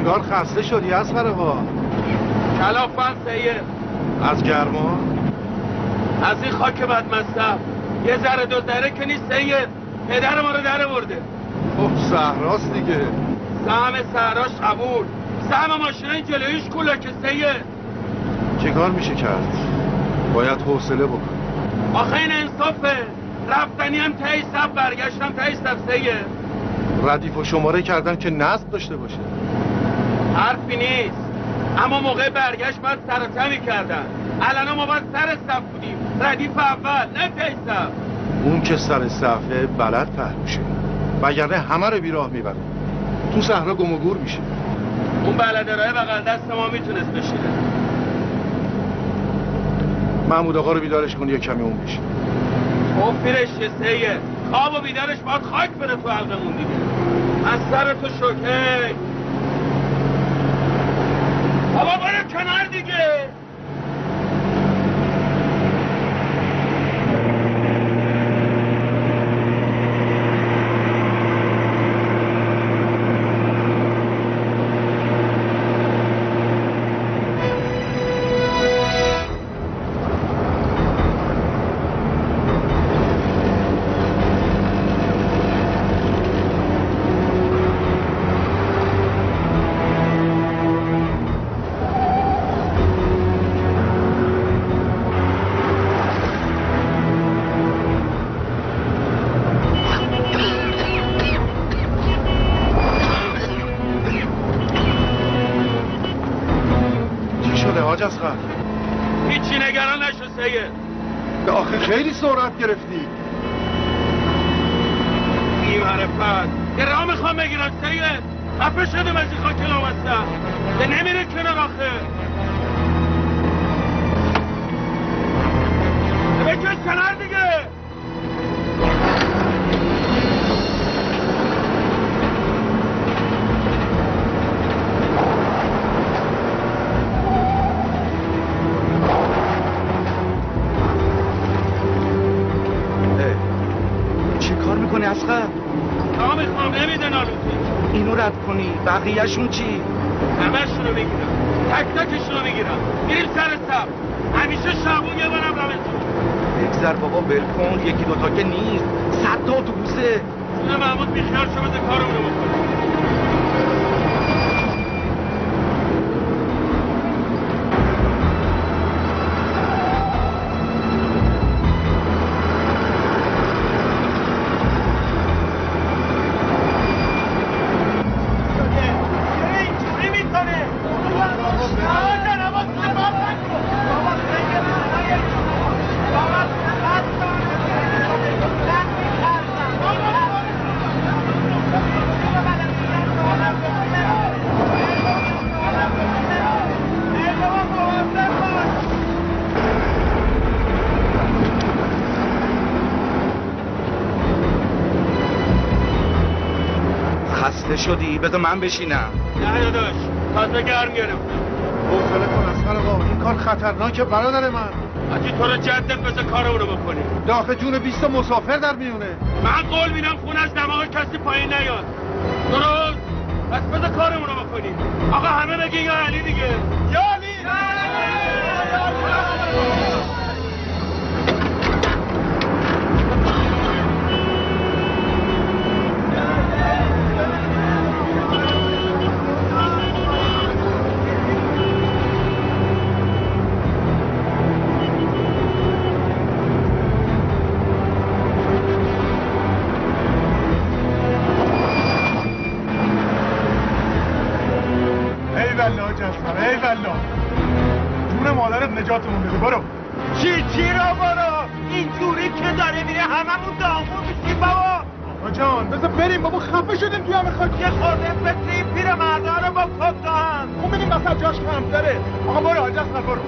انگار خسته شدی اصغرآقا. کلافن سید. از گرما؟ از این خاک بدمستم. یه ذره دو ذره که نیست سید. پدر ما رو در برده. خب صحراست دیگه. سهم صحراش قبول. سهم ماشینای جلویش کولاکه سید. چه کار میشه کرد؟ باید حوصله بکن. آخه این انصافه. رفتنی هم تایی سب برگشتم تایی سب سید. ردیف و شماره کردن که نصب داشته باشه. حرفی نیست. اما موقع برگشت باید سرطمی کردن. الان ما باید سر صف بودیم. ردیف اول نه تایی سب. اون که سر صفه بلد پهلوشه، وگرنه همه رو بیراه میبره. تو صحرا گم و گور میشه. اون بلده راه بغل دست ما میتونست بشینه. محمود آقا رو بیدارش کن یه کمی اون بشه. خب پیرش سیه خواب و بیدارش باید خاک بره تو حلقمون دیگه. از سر تو شکر. بابا برو کنار دیگه. هیچی نگران نشو سید. آخه خیلی سرعت گرفتی. بی معرفت. یه راه میخوام بگیرم سید. خفه شدم از این خاک لامستم. ده نمیره کنار آخه. بکش کنار دیگه. اصغر تا میخوام نمیدن آلوزی. اینو رد کنی بقیهشون چی؟ همه‌شون رو میگیرم. تک تکشون رو میگیرم. میریم سر صف. همیشه شبون یه بارم رمزون. بگذر بابا بلکن. یکی دوتا که نیست. 100 تا اتوبوسه. جون محمود بیخیال شو بده کارمونو بکنه. شدی بذار من بشینم. نه داداش تازه گرم گرفتم. حوصله کن اصغرآقا. این کار خطرناکه برادر من. حاجی تو رو جدت بذار کارمونو بکنی. داخل جون 20 مسافر در میونه. من قول میدم خونه از دماغ کسی پایین نیاد. درست؟ پس بذار کارمونو بکنی. آقا همه بگین یا علی دیگه. یا علی. ای والله جون مادرت نجاتمون بده. برو. چی را برو. اینجوری که داره میره هممون داغون میشیم بابا. آقا جان بذار بریم بابا. خفه شدیم توی همه خاک. یه خورده بسیم پیر مردا رو با کت دهن. اون بینیم مثلا جاش کم داره. آقا برو حاج اصغر برو.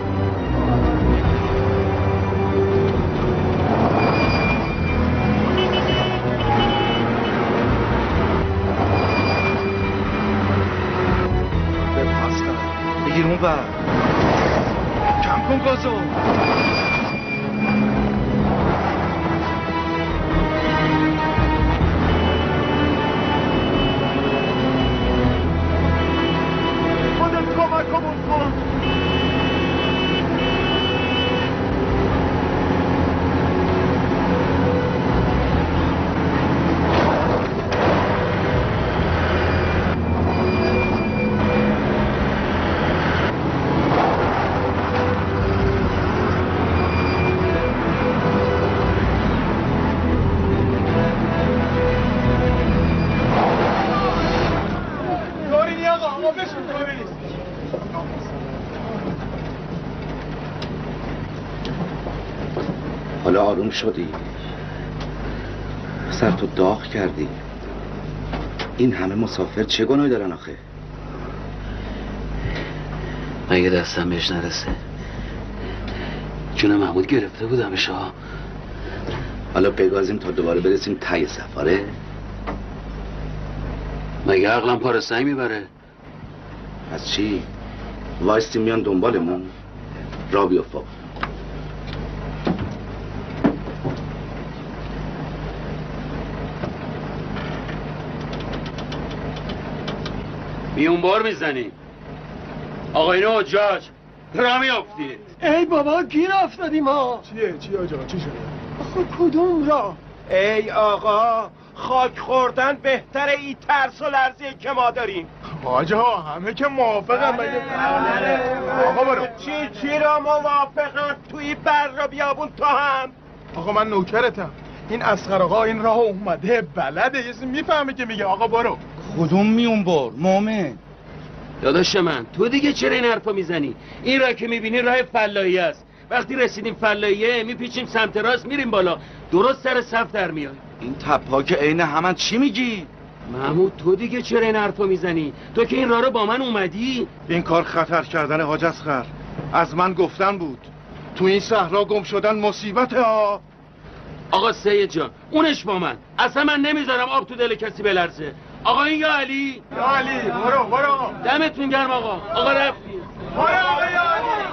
بگیر اون بر. کم کن گازو. آروم شدی؟ سرتو داغ کردی. این همه مسافر چه گناهی دارن آخه؟ مگه دستم بهش نرسه؟ جون محمود گرفته بودمش ها. حالا بگازیم تا دوباره برسیم ته سفاره؟ مگه عقلم پار سنگ میبره؟ از چی؟ وایستی میان دنبالمون؟ را بیفت. میون بار میزنی آقایون حجاج را میافتید. ای بابا گیر افتادیم ها. چیه آجا چی شده؟ آخه کدوم را؟ ای آقا خاک خوردن بهتره این ترس و لرزی که ما داریم. آجا همه که موافقم. آقا برو. چی را موافقم توی بر را بیابون تو هم؟ آقا من نوکرتم. این اسخر آقا این راه اومده بلده یه چیزی میفهمه که میگه آقا برو. کدوم میون بار مومن؟ داداش من تو دیگه چرا این حرفا میزنی؟ این راه که میبینی راه فلاحی است. وقتی رسیدیم فلاحیه میپیچیم سمت راست میریم بالا، درست سر صف در میای. این تپا که عین همن چی میگی؟ محمود تو دیگه چرا این حرفا میزنی؟ تو که این راه رو با من اومدی؟ این کار خطر کردن حاج اسخر. از من گفتن بود تو این صحرا گم شدن مصیبته ها. آقا سید جان اونش با من، اصلا من نمیذارم آب تو دل کسی بلرزه. آقا این یا علی برو دمتون گرم آقا رفتی. برو آقا یا علی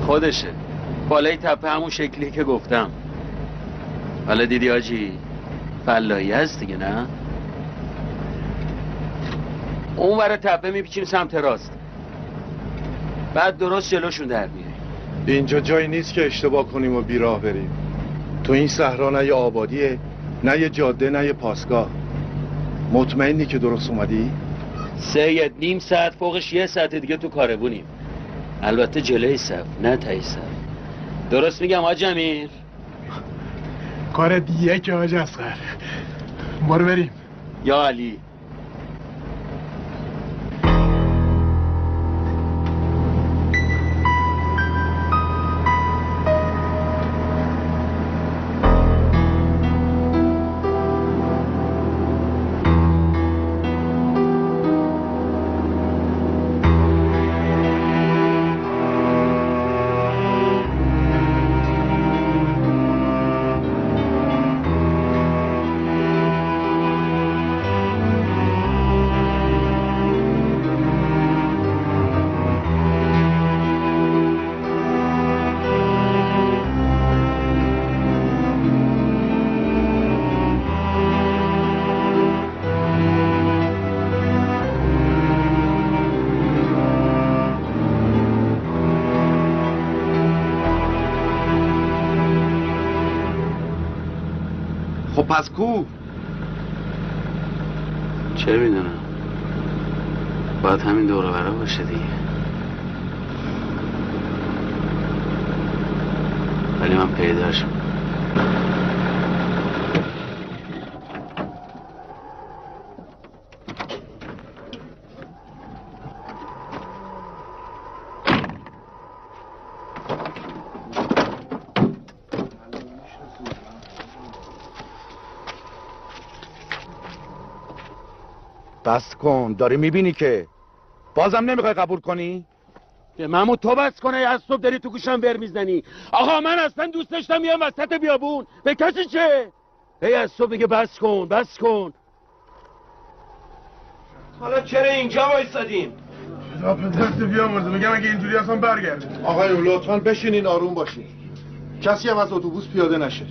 خودشه بالای تپه همون شکلی که گفتم. حالا دیدی آجی فلاحی هست دیگه نه؟ اون ور تپه میپیچیم سمت راست، بعد درست جلوشون در میاریم. اینجا جایی نیست که اشتباه کنیم و بیراه بریم. تو این صحرا نه یه آبادیه نه یه جاده نه یه پاسگاه. مطمئنی که درست اومدی؟ سید نیم ساعت فوقش یه ساعت دیگه تو کاربونیم، البته جلوی صف نه تای صف. درست میگم حاج امیر؟ کار دیگه که حاج اسخر. برو بریم. یا علی خب پس کو؟ چه میدونم، باید همین دوره برا باشه دیگه. ولی من پیداشم. بس کن، داری میبینی که بازم نمیخوای قبول کنی؟ که محمود تو بس کنه، از صبح داری تو گوشم ور میزنی. آقا من اصلا دوست داشتم میام وسط بیابون، به کسی چه؟ هی از صبح میگه بس کن بس کن. حالا چرا اینجا وایسادیم؟ پدرت بیامرزه، میگم اگه اینجوری اصلا برگرد. آقایون لطفاً بشینین آروم باشین، کسی هم از اتوبوس پیاده نشه.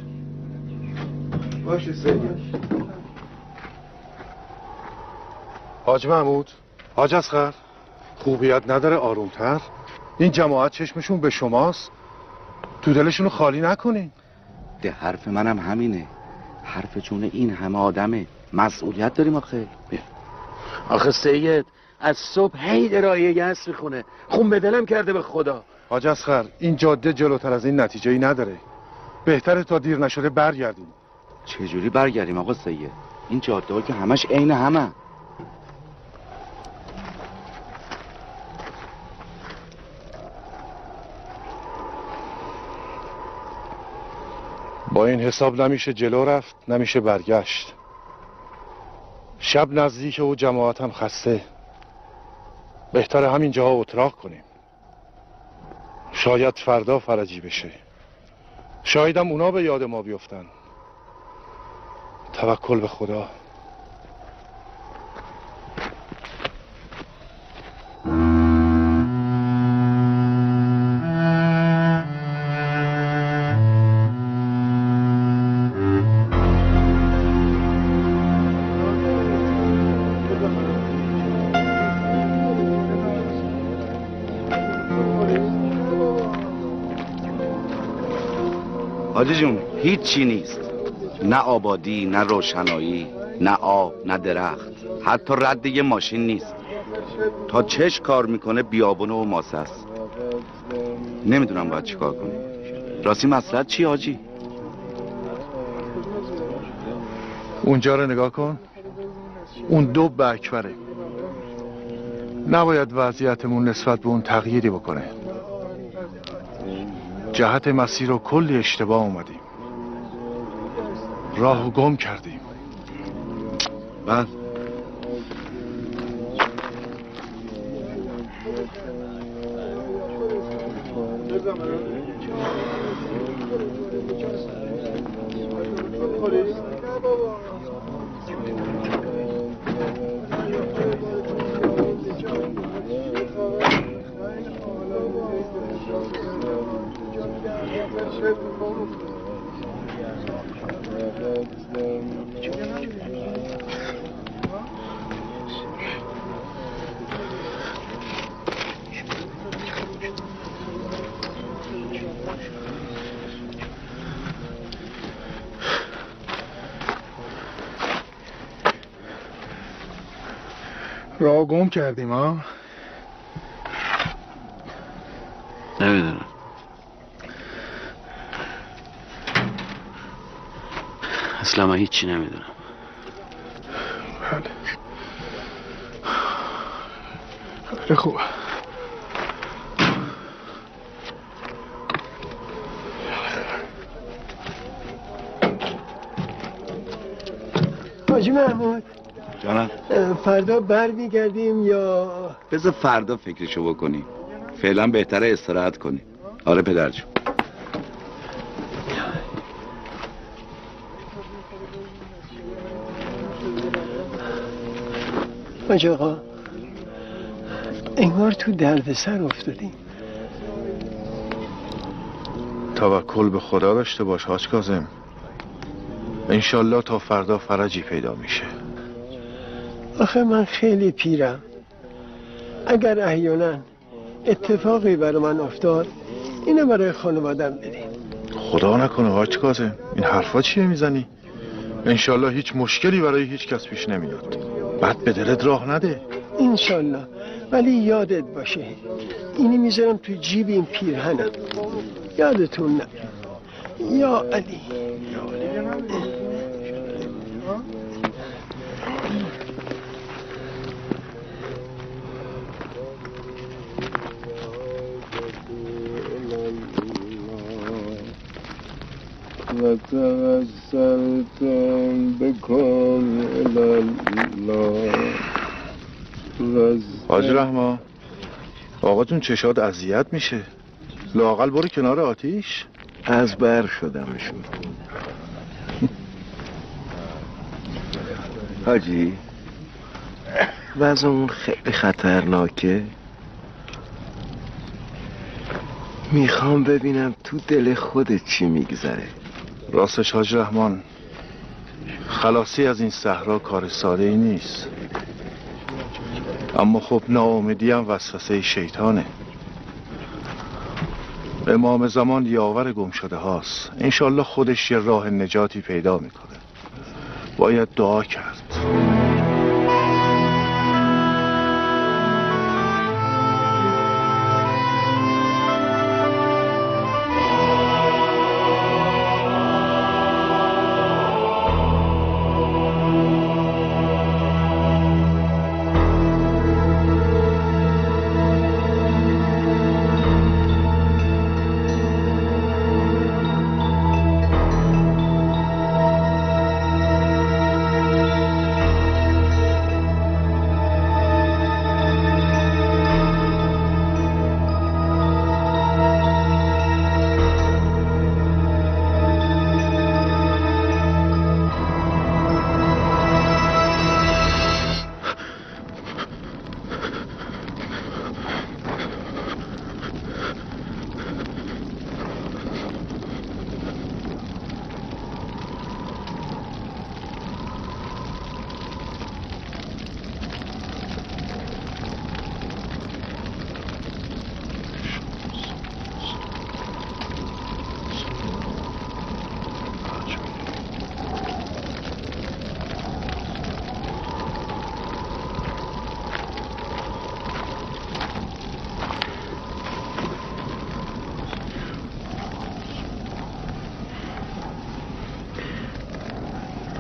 باشه سید. حاج محمود، حاج اصغر، خوبیت نداره آرومتر؟ این جماعت چشمشون به شماست، تو دلشونو خالی نکنین. ده حرف منم همینه، حرف جون این همه آدمه، مسئولیت داریم آخه. آخه سید از صبح هی درایه گس میخونه، خون به دلم کرده به خدا. حاج اصغر، این جاده جلوتر از این نتیجه‌ای نداره، بهتره تا دیر نشده برگردیم. چجوری برگردیم آقا سید؟ این جاده ها که همش عین همه. با این حساب نمیشه جلو رفت، نمیشه برگشت. شب نزدیک و جماعت هم خسته، بهتره همین جاها اتراق کنیم. شاید فردا فرجی بشه، شایدم اونا به یاد ما بیفتن. توکل به خدا. حاجی جون هیچی نیست، نه آبادی، نه روشنایی، نه آب، نه درخت، حتی رد یه ماشین نیست. تا چش کار میکنه بیابونه و ماسه است. نمیدونم باید چی کار کنیم. راستی مسئلت چی حاجی؟ اونجا رو نگاه کن، اون دو به اکبره. نباید وضعیتمون نسبت به اون تغییری بکنه. جهت مسیر رو کلی اشتباه اومدیم، راهو گم کردیم. بله. راه گم کردیم ها؟ نمیدونم. اصلا من هیچی نمیدونم. بله. خیلی خوبه. حاجی محمود، جانم فردا برمیگردیم یا؟ بذار فردا فکرشو بکنی، فعلا بهتره استراحت کنی. آره پدر جون. حاج آقا، انگار تو دردسر افتادیم. توکل به خدا داشته باش حاج کاظم، انشالله تا فردا فرجی پیدا میشه. آخه من خیلی پیرم، اگر احیانا اتفاقی برای من افتاد اینو برای خانوادم بدین. خدا نکنه حاج کاظم، این حرفا چیه میزنی؟ انشالله هیچ مشکلی برای هیچ کس پیش نمیاد. بعد به دلت راه نده. انشالله، ولی یادت باشه اینی میذارم تو جیب این پیرهنم، یادتون نه. یا علی. و توسلتم بکن الله. حاج رحمان آقاتون چشاد اذیت میشه، لااقل برو کنار آتیش. از بر شدمشون. حاجی وضعمون خیلی خطرناکه. میخوام ببینم تو دل خودت چی میگذره. راستش حاج رحمان خلاصی از این صحرا کار ساده ای نیست، اما خب ناامیدی هم وسوسه شیطانه. امام زمان یاور گم شده هاست، انشالله خودش یه راه نجاتی پیدا میکنه. باید دعا کرد.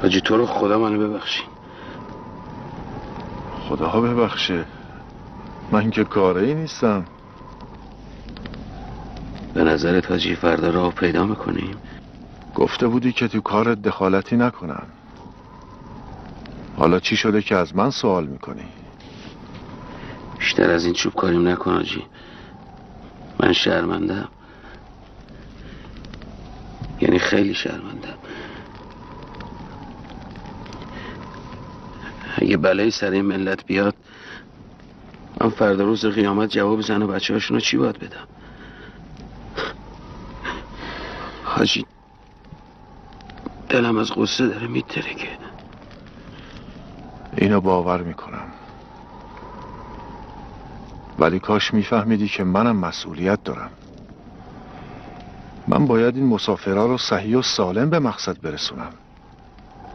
حاجی تو رو خدا منو ببخشی. خدا ببخشه، من که کاری نیستم. به نظرت حاجی فردا راه پیدا میکنیم؟ گفته بودی که تو کارت دخالتی نکنم، حالا چی شده که از من سوال میکنی؟ بیشتر از این چوب کاریم نکن حاجی، من شرمندم، یعنی خیلی شرمندم. اگه بلایی سر این ملت بیاد من فردا روز قیامت جواب زن و بچه هاشونو چی باید بدم؟ حاجی دلم از غصه داره میترکه. اینو باور میکنم، ولی کاش میفهمیدی که منم مسئولیت دارم. من باید این مسافرها رو صحیح و سالم به مقصد برسونم،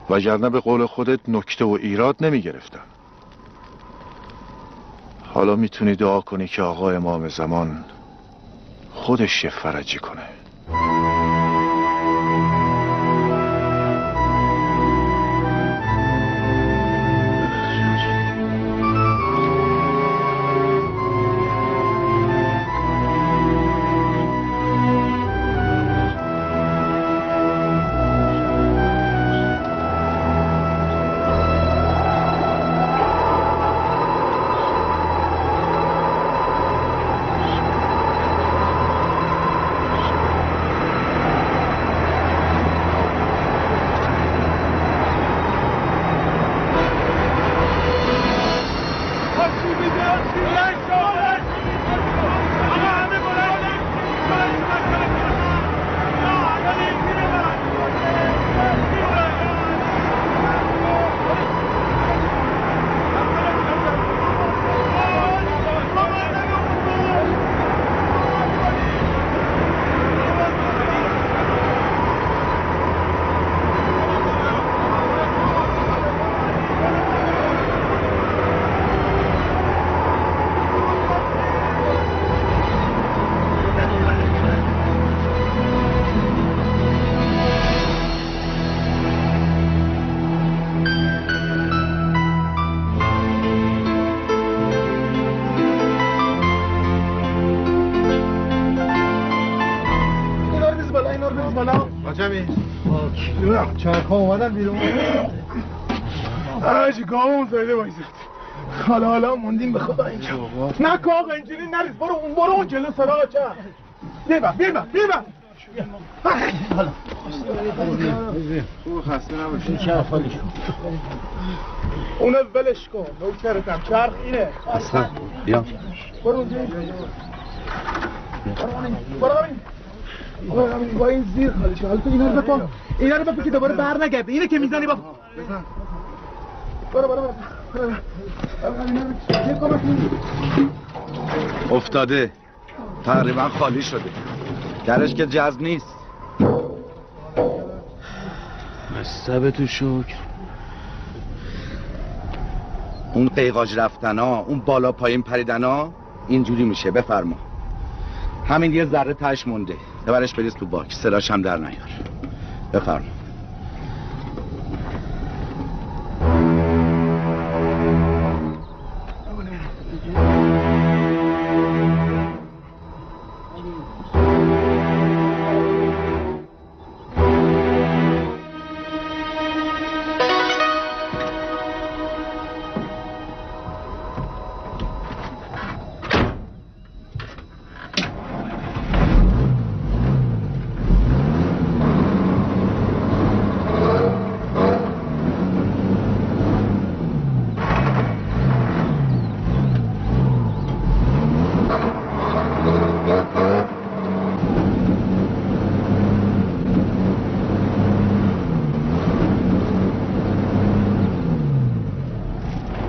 وگرنه به قول خودت نکته و ایراد نمیگرفتم. حالا میتونی دعا کنی که آقا امام زمان خودش یه فرجی کنه. چرخ ها اومدن بیرون. آجی گامون زایده بایزید. حالا موندیم به خدا اینجا. نه که آقا اینجوری نریز، برو اون جلو سراغ چه بیر بر حالا خسته نباشی. اونو ولش کن، نوکرتم، چرخ اینه. اصلا بیا برو اونجا. برو با این زیر خالی شد. حالا تو اینا رو بپا که دوباره بر نگرده. اینه که میزنی با بزن. برو افتاده، تقریبا خالی شده، درش که جذب نیست. مصب تو شکر. اون قیقاج رفتنا، اون بالا پایین پریدنا اینجوری میشه. بفرما. همین یه ذره تش مونده، ببرش بریز تو باک، صداش هم در نیار. بفرما.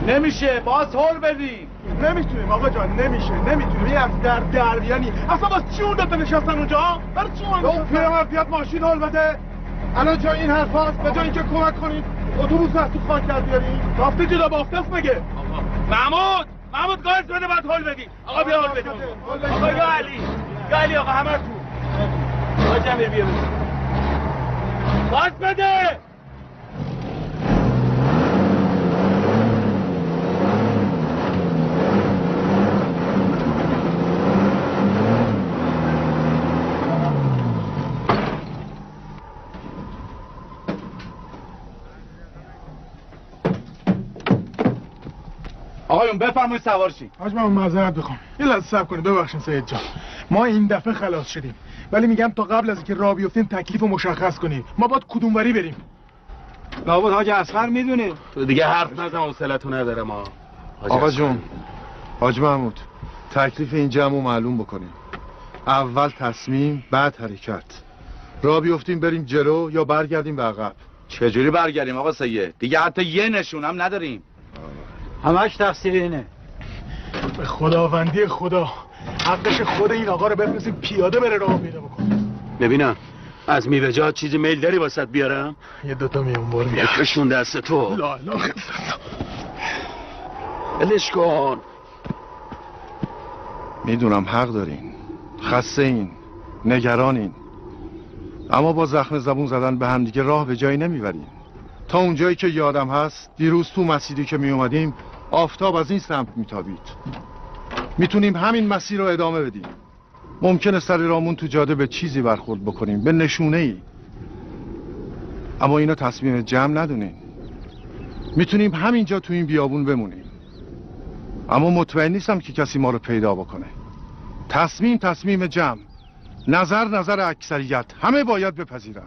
نمیشه، باز هول بدیم. نمیتونیم آقا جان، نمیتونیم. این از در بیانی اصلا باز چی اون دوتا نشستن اونجا؟ برای چی اون نشستن؟ پیرمرد بیاد ماشین هول بده. الان جای این حرف هست، به جای اینکه کمک کنید اتوبوس از تو خاک در بیاریم. رافته جدا بافتست بگه. محمود گاز بده بعد هول بدیم. آقا بیا هول بدیم. آقا یا علی آقا همه تو. آقا جمعه بیا بده. گاز بده. آقایون بفرمایید سوار شید. حاج من معذرت بخوام. یه لحظه صبر کنید، ببخشید سید جان. ما این دفعه خلاص شدیم. ولی میگم تا قبل از اینکه راه بیفتیم تکلیف رو مشخص کنید. ما باید کدوم وری بریم؟ لابد حاج اصغر میدونه. تو دیگه حرف نزن، حوصله‌تو ندارم ما. آقا جون، حاج محمود، تکلیف این جمع رو معلوم بکنیم. اول تصمیم، بعد حرکت. راه بیفتیم بریم جلو یا برگردیم به عقب؟ چجوری برگردیم آقا سید؟ دیگه حتی یه نشون هم نداریم. همش تقصیر اینه. به خداوندی خدا حقش خود این آقا رو بفرستیم پیاده بره راه پیدا بکنه. ببینم از میوه‌جات چیزی میل داری واسط بیارم؟ یه دوتا میون بار میاد. بکشون دست تو. لا بلش کن. میدونم حق دارین، خسته این، نگرانین، اما با زخم زبون زدن به همدیگه راه به جایی نمیبرین. تا اونجایی که یادم هست دیروز تو مسیری که می اومدیم آفتاب از این سمت میتابید. میتونیم همین مسیر رو ادامه بدیم. ممکنه سر رامون تو جاده به چیزی برخورد بکنیم، به نشونه ای، اما اینو تصمیم جمع ندونین. میتونیم همینجا تو این بیابون بمونیم، اما مطمئن نیستم که کسی ما رو پیدا بکنه. تصمیم جمع، نظر اکثریت، همه باید بپذیرن.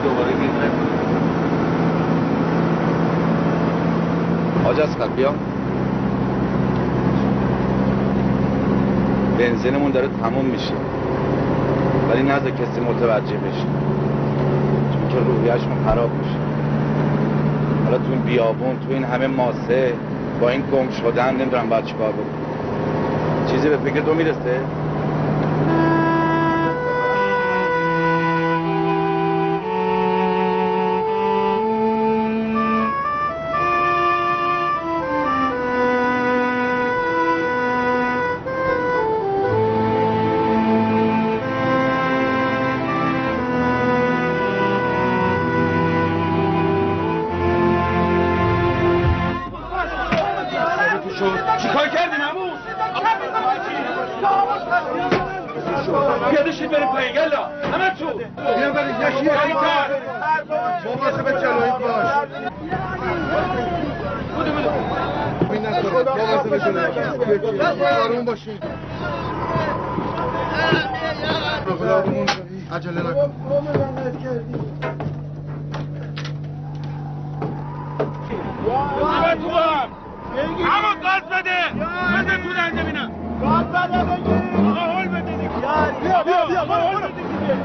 دوباره می‌خواد. حاج اصغر بیا. بنزینمون داره تموم میشه، ولی نذار کسی متوجه بشه، چون که روحیه‌شون خراب میشه. حالا تو این بیابون، تو این همه ماسه، با این گم شدن نمیدونم باید چیکار بکنم. چیزی به فکر تو میرسه؟ چیکار کردین عمو؟ پیاده شید بریم پایین یلا همه تو بیا بریم یکی مواظب جلویت باش. این نکنید مواظب جلویت آروم باشین. خداوندمون عجله نکن. همه تو هم همه گاز بده بده تو دنده بینم گاز بده بگیر آقا هول بده دیگه بیا هول بده دیگه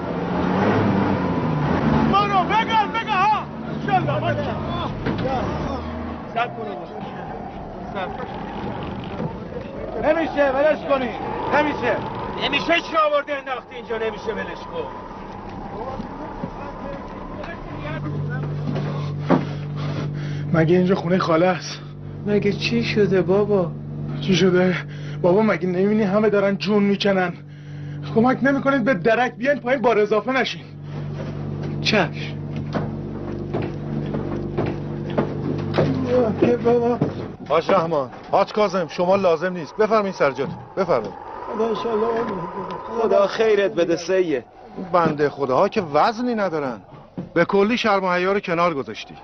برو بگل ها شلو باشه سب کنو نمیشه ولش کنی نمیشه چی آورده انداختی اینجا نمیشه ولش کن. مگه اینجا خونه خاله است؟ مگه چی شده بابا؟ چی شده؟ بابا مگه نمیبینی همه دارن جون میکنن؟ کمک نمیکنید به درک بیاین پایین بار اضافه نشین. چشم. بابا حاج رحمان، حاج کاظم، شما لازم نیست. بفرمایید سرجاتون. بفرمایید. خدا خیرت بده سیه. بنده خداها که وزنی ندارن. به کلی شرم و حیا رو کنار گذاشتی.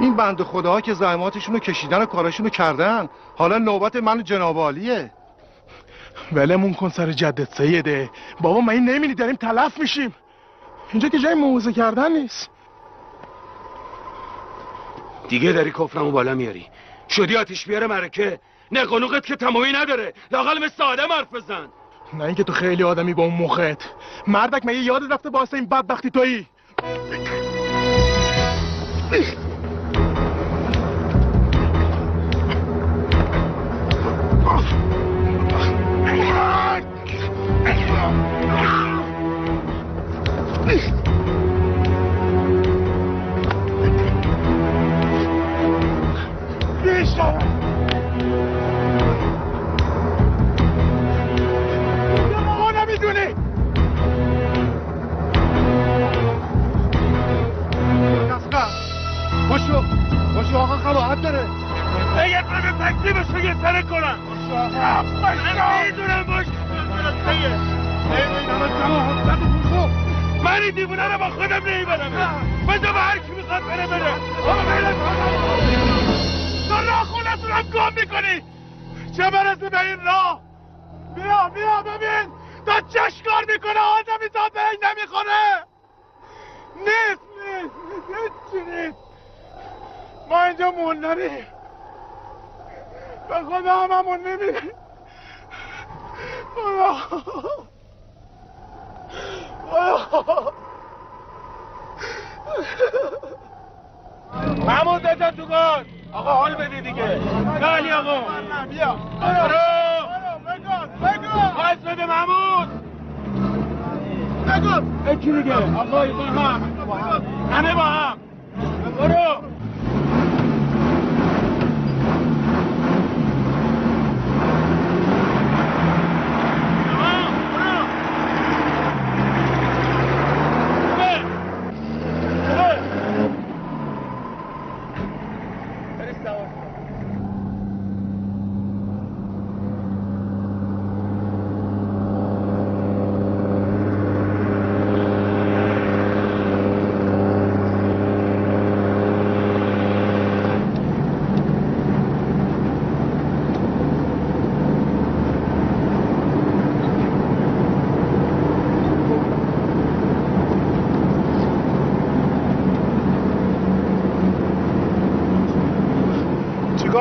این بنده خداها که زحماتشون رو کشیدن و کارشون رو کردن، حالا نوبت من جناب عالیه. ولمون کن سر جدت سیده. بابا ما این نمی‌بینی داریم تلف میشیم. اینجا که جای موعظه کردن نیست. دیگه داری کفرمو بالا میاری شدی آتیش بیاره مرکه نه قلوقت که تمامی نداره لااقل مثل آدم حرف بزن. نه اینکه تو خیلی آدمی با اون مخت. مردک مگه یادت رفته باعث این بدبختی تویی؟ باشو آقا قباحت داره. اگر من تکسی بشه یه سره کنم من میدونم باش من این دیوونه رو با خودم نمیبرم بذار به هر کی میخواد بره تو راه خونتون هم گم میکنی چه برسه به این راه. بیا ببین تا چشکار میکنه آدمی تا به این نمیخوره. نیست نیست ما اینجا موندنیم به خدا هممون نمیریم. محمود بزن تو گاز آقا حال بده دیگه. بلی آقا بیا برو بگو حال بده محمود بگو یکی دیگه آقای با هم همه با هم برو.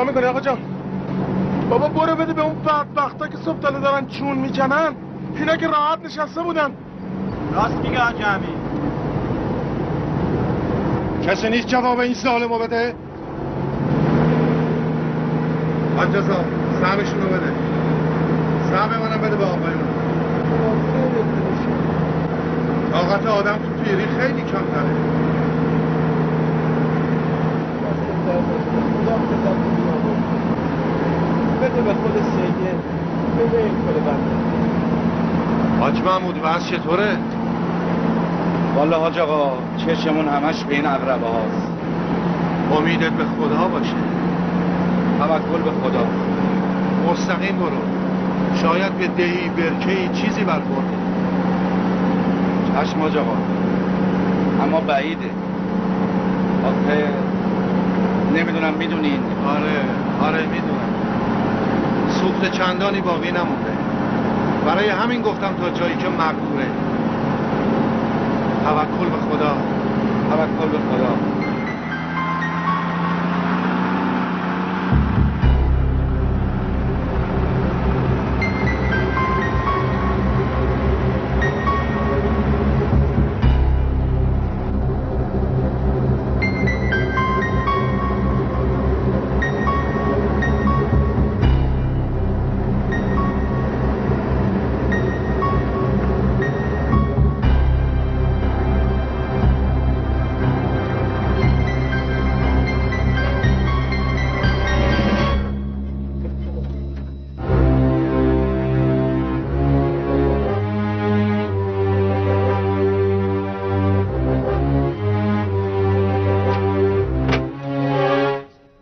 میکنی آقا جان؟ بابا برو بده به اون بدبختا که صبح تاله دارن چون میکنن. اینا که راحت نشسته بودن. راست میگه حاج امین. کسی نیست جواب این سوالمو بده؟ حاج رضا سهمشونو بده. سهم منم بده به آقایون. طاقت آدم تو پیری خیلی کمتره. بده به خود سیده، بده این کل بنده. حاج محمود وضع چطوره؟ والا حاج آقا چشمون همش به این عقربه هاست. امیدت به خدا باشه. توکل به خدا. مستقیم برو. شاید به دهی برکه‌ای چیزی برخورده. چشم حاج آقا، اما بعیده. آخه نمیدونم میدونین؟ آره میدونم. سوخت چندانی باقی نمونده. برای همین گفتم تا جایی که مقدوره. توکل به خدا. توکل به خدا.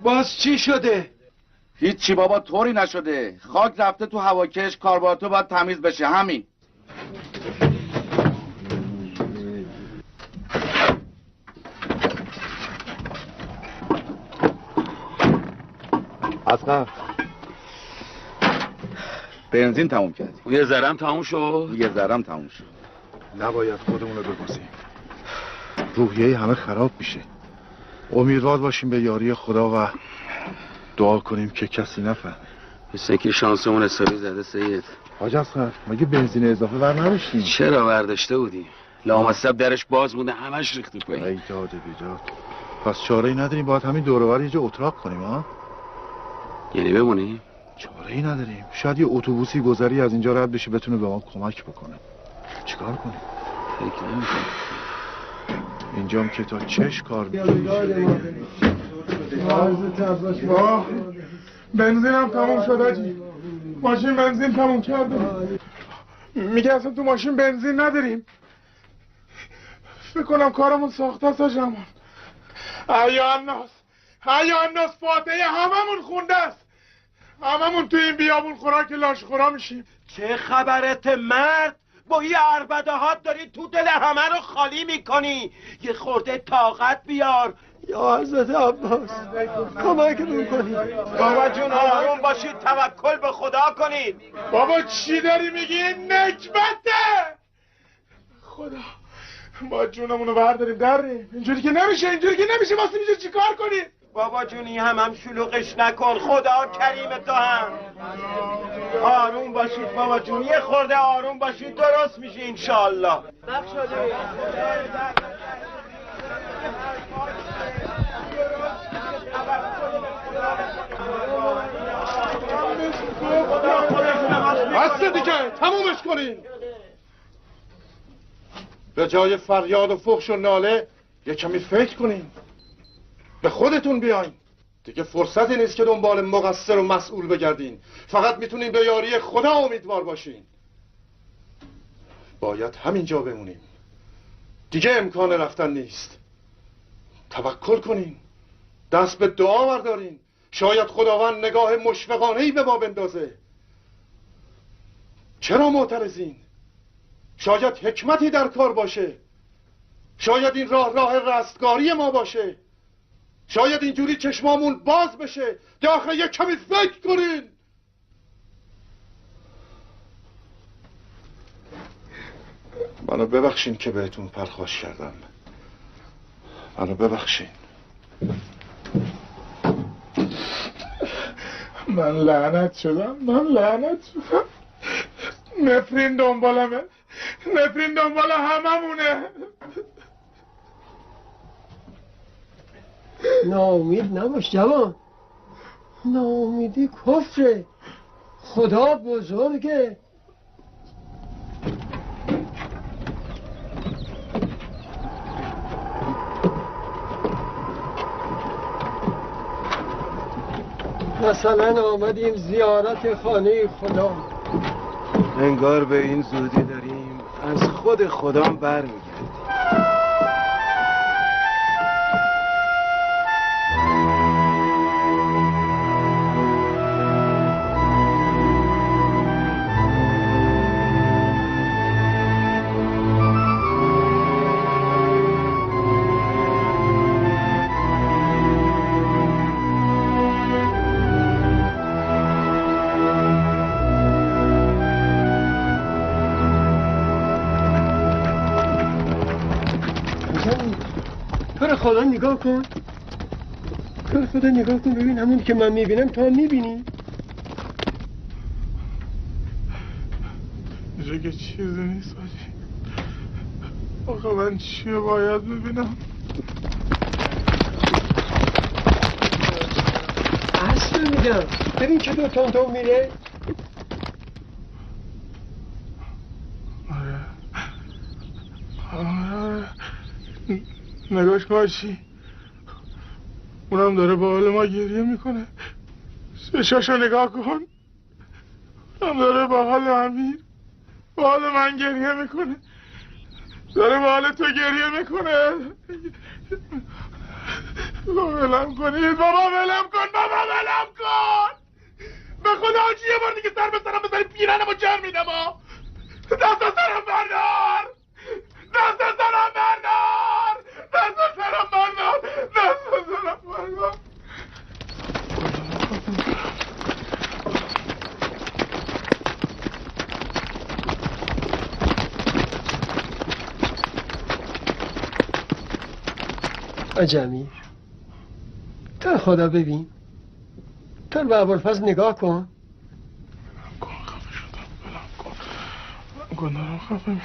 باز چی شده؟ هیچی بابا، طوری نشده. خاک رفته تو هواکش، کاربراتور باید تمیز بشه، همین. اصلا بنزین تموم کردی. یه ذرم تموم شد. یه ذرم تموم شد. نباید خودمون رو بگذیم. روحیه همه خراب میشه. امیدوار باشیم به یاری خدا و دعا کنیم که کسی نفهمه. مثل که شانسمون حسابی زده سید. حاج اصغر مگه بنزین اضافه بر نداشتیم؟ چرا برداشته بودی؟ لامصب درش باز بوده، همش ریخت تو پایین. ای داد بیداد. پس چاره‌ای نداریم، باید همین دور و بر یه جا اتراق کنیم ها؟ یعنی بمونی؟ چاره‌ای نداریم. شاید یه اتوبوسی گذری از اینجا رد بشه بتونه به ما کمک بکنه. چیکار کنیم؟ فکر نمی‌کنم. اینجام که تا چش کار می‌کنه. بنزینم تموم شد آجی. ماشین بنزین تموم کرده. میگه اصلا تو ماشین بنزین نداریم. فکر کنم کارمون ساخته است آجمون. ایاناس فاتحه هممون خونده است. هممون تو این بیابون خوراک لاش خورا میشیم. چه خبرت مرد؟ با یه عربده هات داری تو دل همه رو خالی میکنی. یه خورده طاقت بیار. یا حضرت عباس کمکمون کنید. بابا جون آروم باشید، توکل به خدا کنید. بابا چی داری میگی؟ نکبته خدا. ما جونمونو برداریم دریم. اینجوری که نمیشه واسه میشه چیکار کنیم؟ بابا جونی هم شلوغش نکن، خدا کریم تو هم. آروم باشید بابا جون، یه خورده آروم باشید، درست میشه انشالله. بسته دیگه، تمومش کنین. به جای فریاد و فحش و ناله یه کمی فکر کنین. به خودتون بیاین. دیگه فرصتی نیست که دنبال مقصر و مسئول بگردین. فقط میتونین به یاری خدا امیدوار باشین. باید همینجا بمونیم. دیگه امکان رفتن نیست. توکل کنین. دست به دعا بردارین. شاید خداوند نگاه مشفقانه‌ای به ما بندازه. چرا معترضین؟ شاید حکمتی در کار باشه. شاید این راه رستگاری ما باشه. شاید اینجوری چشمامون باز بشه. که آخه یک کمی فکر کنین. منو ببخشین که بهتون پرخاش کردم. منو ببخشین. من لعنت شدم. نفرین دنبالمه، نفرین دنبال هممونه. ناامید نباش جوان، ناامیدی کفره، خدا بزرگه. مثلا آمدیم زیارت خانه خدا، انگار به این زودی داریم از خود خدا برمیگردیم. خدا نگاه کن، خدا نگاه کن ببین، همون که من میبینم تو هم میبینی. اینجا که چیزی نیست آجی. آقا من چیه باید ببینم؟ اصلا میگم ببین که دو تون میره. آره نگاش کاشی اونم داره با حال ما گریه میکنه. چشاشو نگاه کن، اونم داره با حال امیر با حال من گریه میکنه، داره با حال تو گریه میکنه. بابا ولم کنید، بابا ولم کن، بابا ولم کن. به خدا آجی یه بار دیگه سر به سرم بزنی پیرنم و جمع میدم ها. دست سرم بردار، دست سرم بردار، دست سرم بردار، دست سرم بردار. عجمی تو خدا ببین، تو به ابوالفضل نگاه کن. خفه شدم، ولم کن دارم خفه میشم.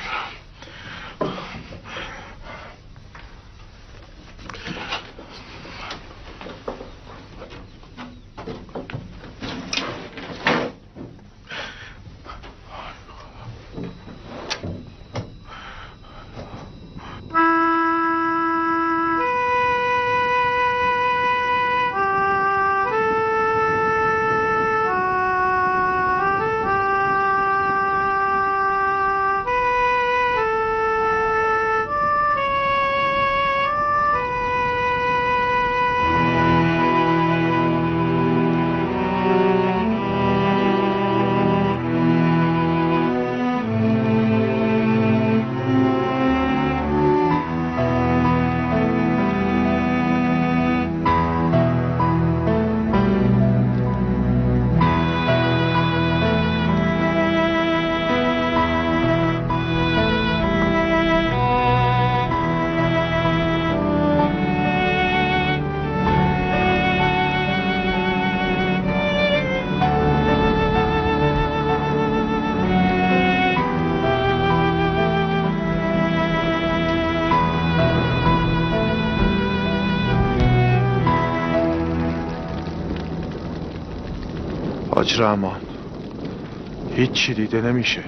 حاج رحمان هیچ چی دیده نمیشه.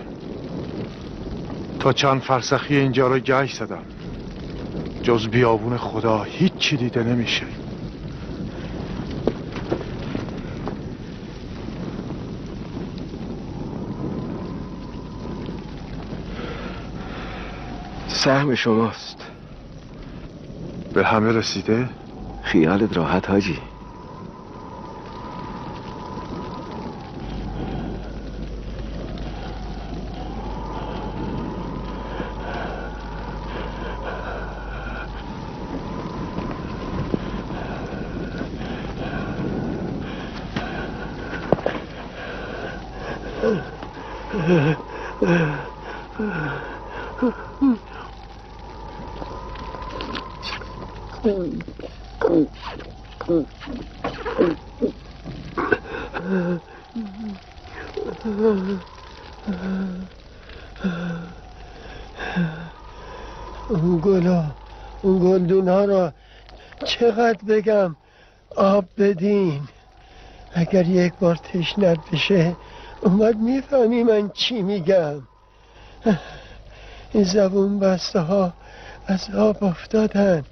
تا چند فرسخی اینجا رو گشت زدم، جز بیابون خدا هیچ چی دیده نمیشه. سهم شماست. به همه رسیده؟ خیالت راحت حاجی. اون گلدون ها را چقدر بگم آب بدین؟ اگر یک بار تشنت بشه اومد میفهمی من چی میگم. این زبون بسته ها از آب افتادن.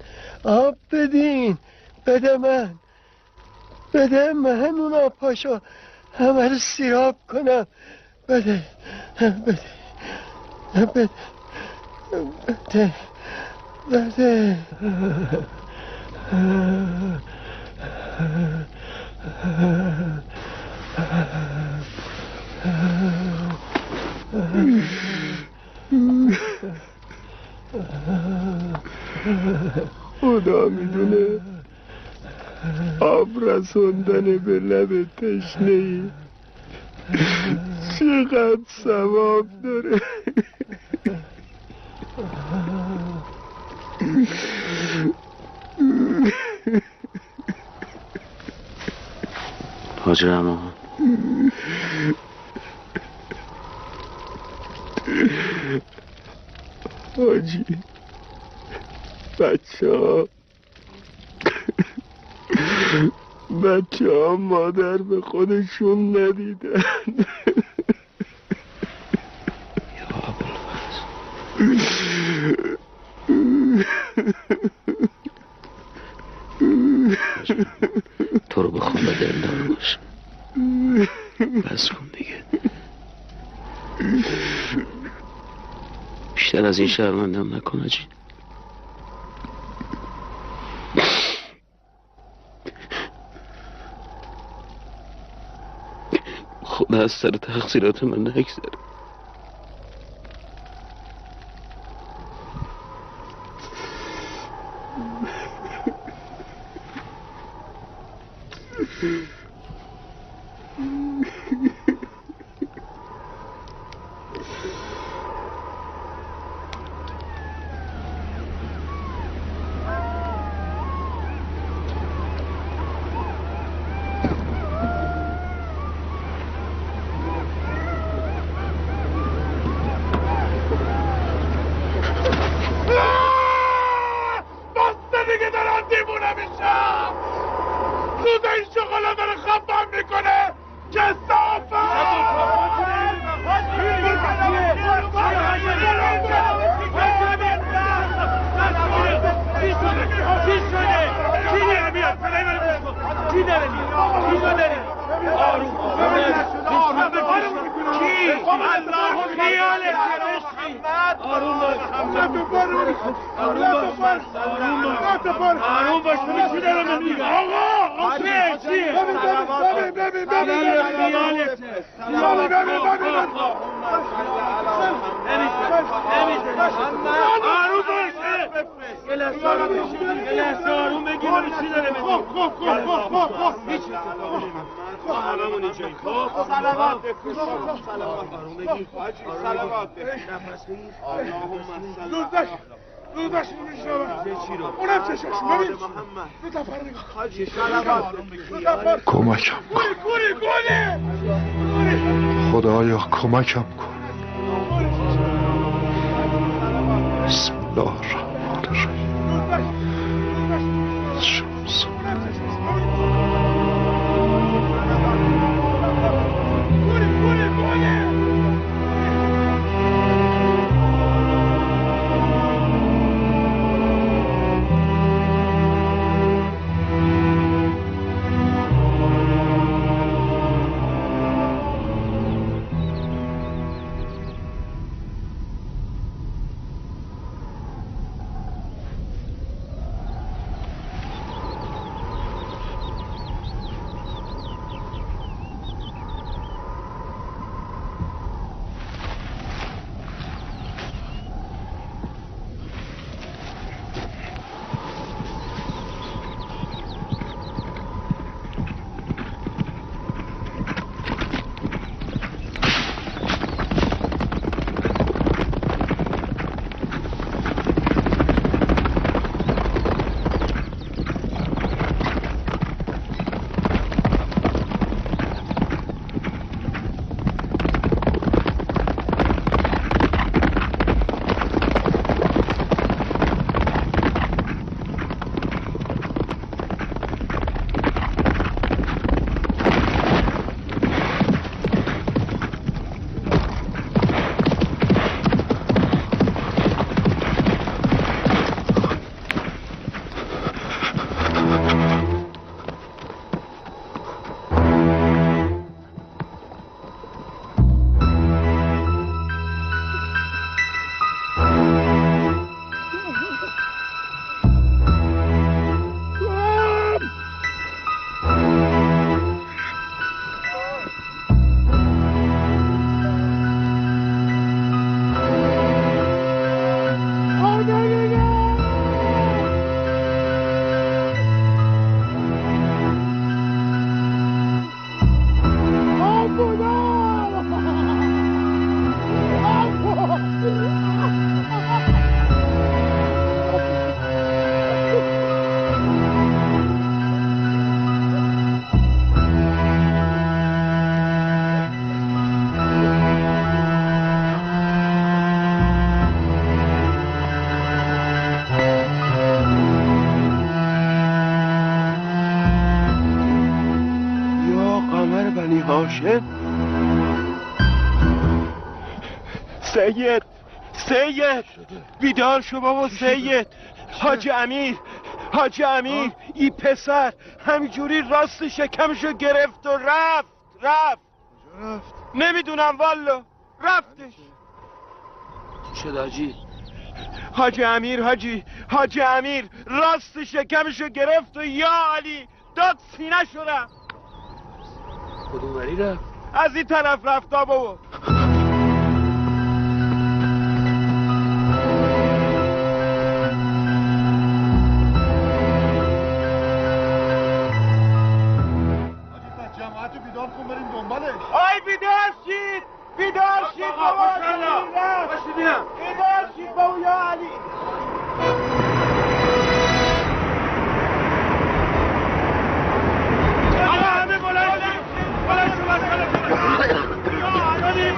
آب بدین. بده من اون آب پاشو همه رو سیراب کنم. بده خدا میدونه آب رسوندن به لب تشنه‌ای چقدر ثواب داره. حاج رحمان حاجی بچه ها مادر به خودشون ندیدن. یا ابوالفضل تو رو بخوام به دلدار باش. بس کن دیگه. بیشتر از این شرمندم نکن حاجی. خدا از سر تقصیرات من نگذره. کمکم کن خدایا، کمکم کن. بسم الله الرحمن الرحیم. شمس روشن. سید بیدار شو بابا. سید حاج امیر این پسر همینجوری راست شکمشو گرفت و رفت نمیدونم والا رفتش. شد حاجی؟ حاج امیر راست شکمشو گرفت و یا علی داد سینه شو رفت. کدوم وری رفت؟ از این طرف رفت بابا. آی بیدار شید بابا. بیدار شید بابا یا علی. همه بلند شو مسئله یا علی.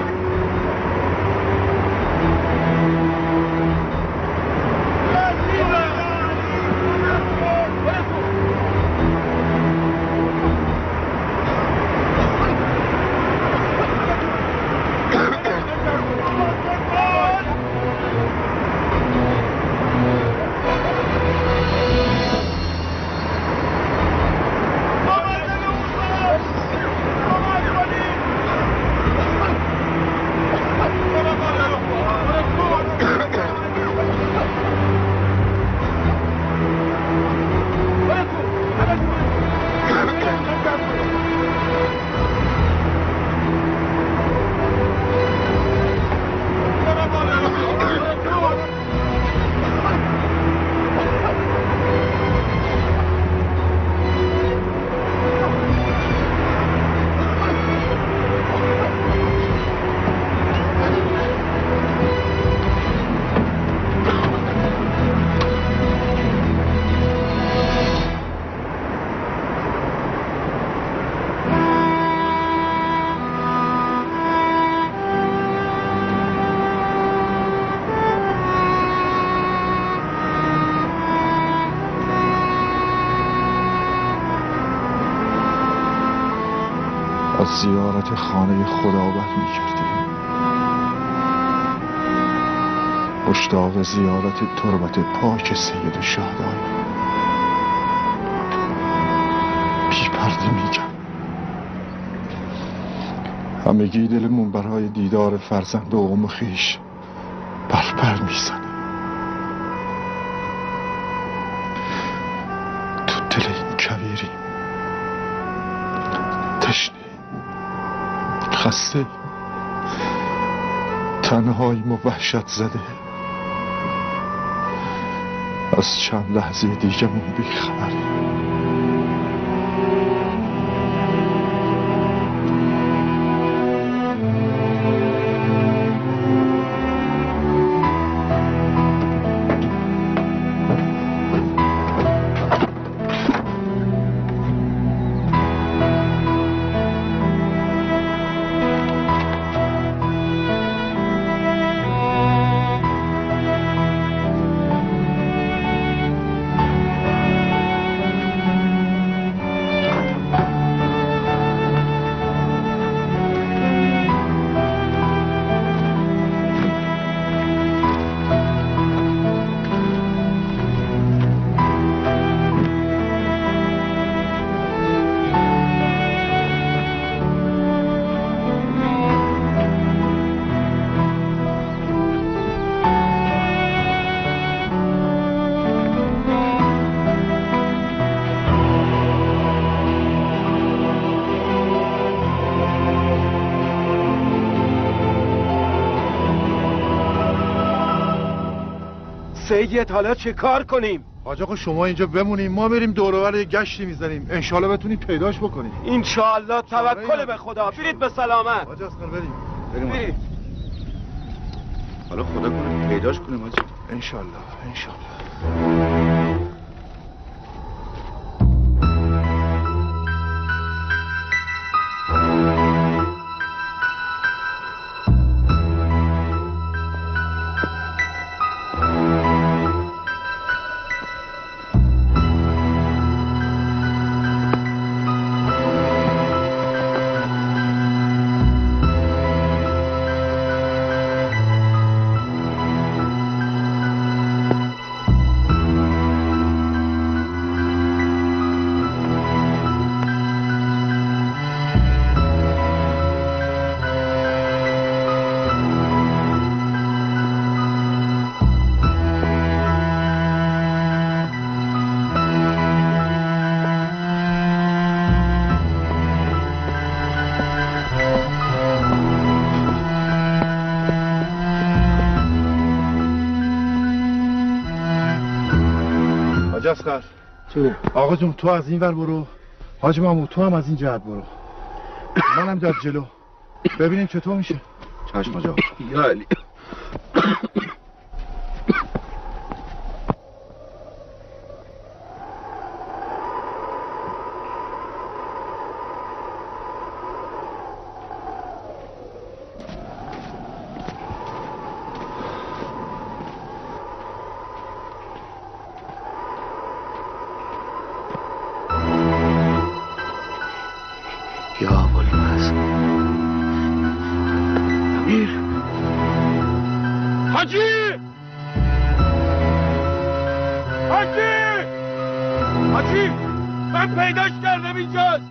از زیارت خانه خدا بر می کردیم. مشتاق زیارت تربت پاک سید شهدان. بی پرده میگم همگی دلمون برای دیدار فرزند و قوم خویش پر میزنه. تو دل این کویریم، تشنه، خسته، تنهاییم و وحشت زده. از چند لحظه دیگمون بیخبریم. سید حالا چه کار کنیم؟ حاج آقا شما اینجا بمونیم، ما بریم دور و بر یه گشتی میزنیم، انشالله بتونیم پیداش بکنیم. انشالله، توکل به خدا. برید به سلامت. حاج اسقر بریم. برید. حالا خدا کنه پیداش کنیم حاجی. انشالله. حاج اصغر چونه؟ آقا جون تو از این ور برو، حاج محمود تو هم از این جهت برو، منم داد جلو ببینیم چطور میشه. چشم حاج آقا. یا علی. حاجی من پیداش کردم اینجاست.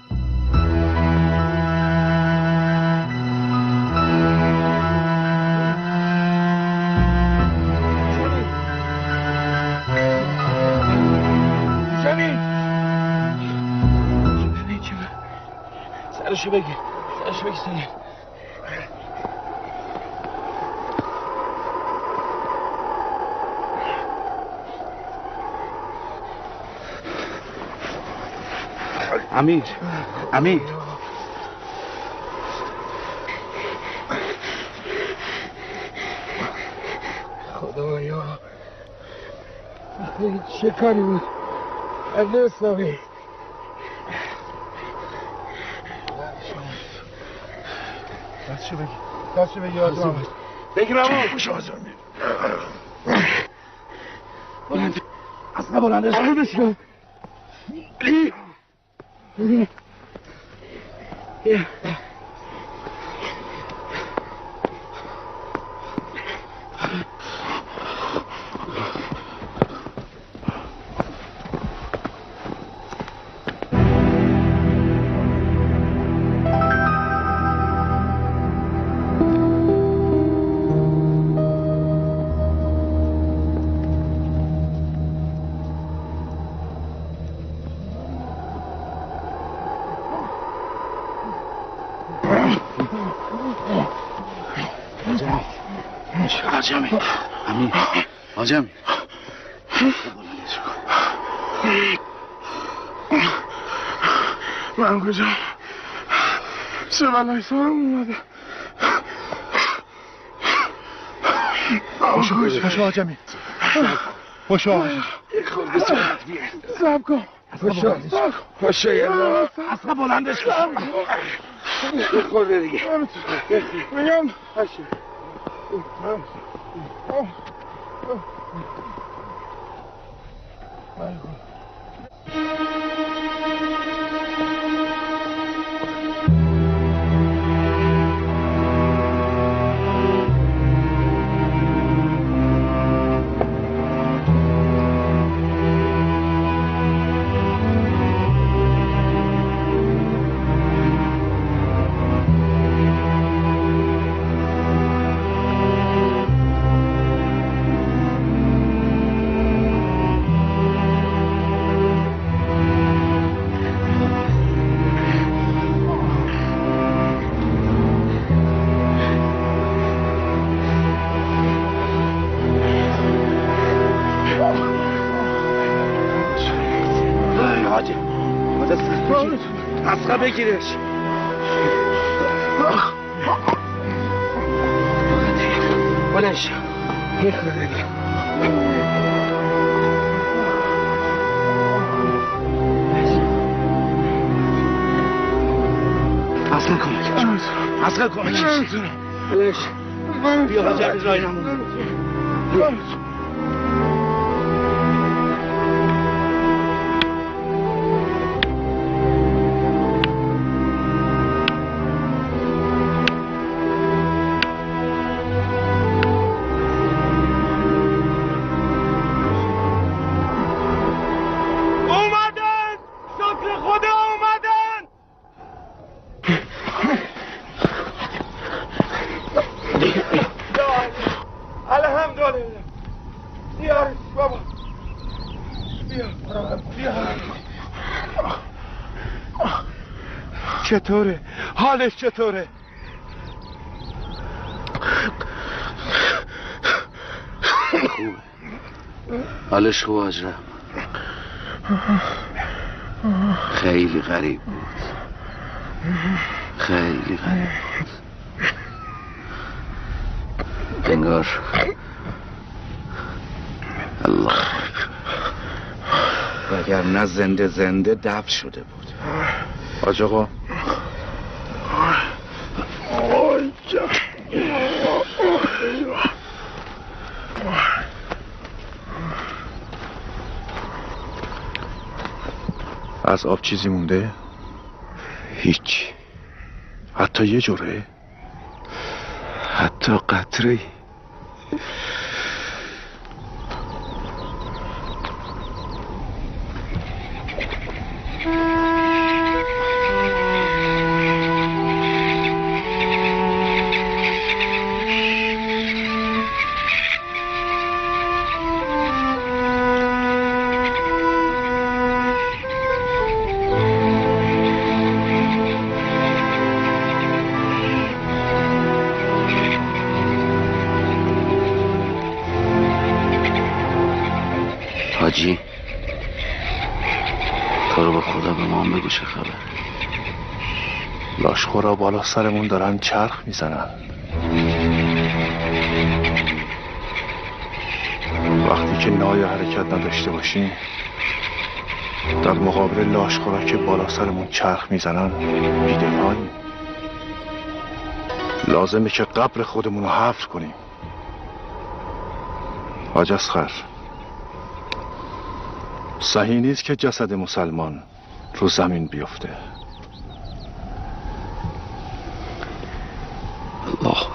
سرشو بگیر سنی. امیر خدایا چه کاری بود علی اسلامی؟ دستشو بگی حاج محمود. بگیرم خوش آزمی اصلا بلندش کن. حاجم من کجا چه بلای سرم اومده. خوشو حاجمی خوشو سب کن خوشه یلا اصلا بلندش کن. خورده دیگه میگم اصلا بگیرش بلنش اصلا کمکش بلنش بیا حاجم رای نمون چطوره؟ حالش چطوره؟ خوبه حالش خوبه اجرم خیلی غریب بود، خیلی غریب بود. انگار الله وگرنه زنده زنده دفن شده بود. حاج آقا از آب چیزی مونده؟ هیچ، حتی یه جوره؟ حتی قطره. حاجی تو رو به خدا به ما هم بگو چه خبر. لاشخورا بالا سرمون دارن چرخ میزنن. وقتی که نای حرکت نداشته باشیم در مقابل لاشخورا که بالا سرمون چرخ میزنن بی‌دفاعیم. لازمه که قبر خودمون رو حفر کنیم. حاج اصغر، صحیح نیست که جسد مسلمان رو زمین بیفته. الله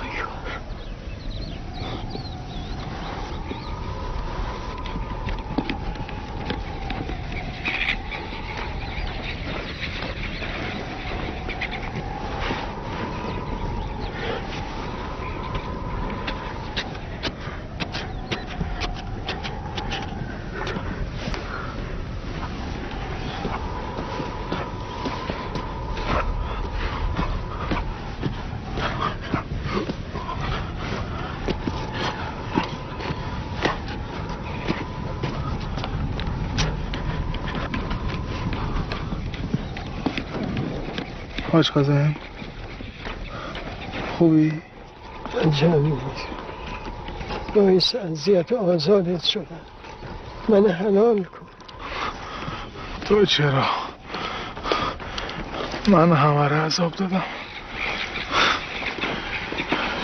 حاج قاسم خوبی؟ جمعی باعث اذیت آزادت شدم. من حلال کن. تو چرا؟ من همه را عذاب دادم.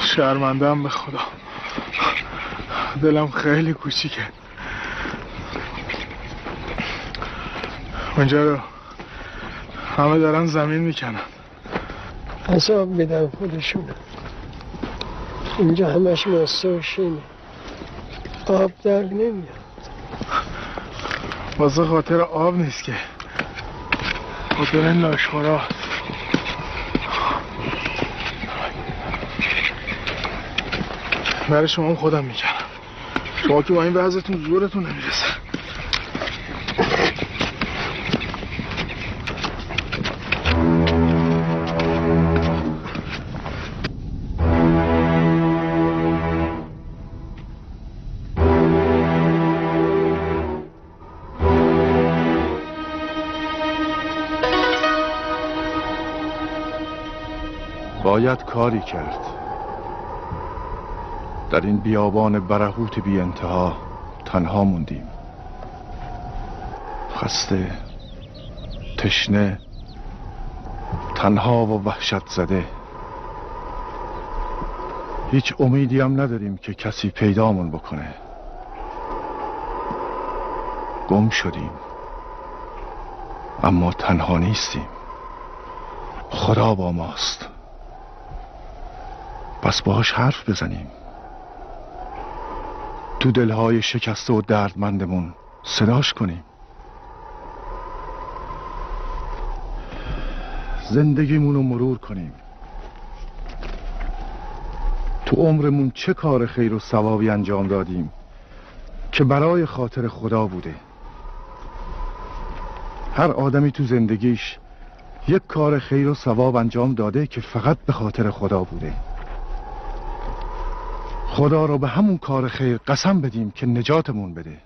شرمندم به خدا. دلم خیلی کوچیکه. اونجا رو همه دارن زمین میکنن. عذاب میدن خودشون. اینجا همش ماسته و شینه. آب در نمیاد. واسه خاطر آب نیست که، خاطر این لاشخورا. برای شما هم خودم میکنم. شما که با این وضعتون زورتون نمیرسه. باید کاری کرد. در این بیابان برهوت بی انتها تنها موندیم. خسته، تشنه، تنها و وحشت زده. هیچ امیدی هم نداریم که کسی پیدامون بکنه. گم شدیم، اما تنها نیستیم. خدا با ماست. پس باهاش حرف بزنیم. تو دلهای شکسته و دردمندمون صداش کنیم. زندگیمون رو مرور کنیم. تو عمرمون چه کار خیر و ثوابی انجام دادیم که برای خاطر خدا بوده. هر آدمی تو زندگیش یک کار خیر و ثواب انجام داده که فقط به خاطر خدا بوده. خدا رو به همون کار خیر قسم بدیم که نجاتمون بده.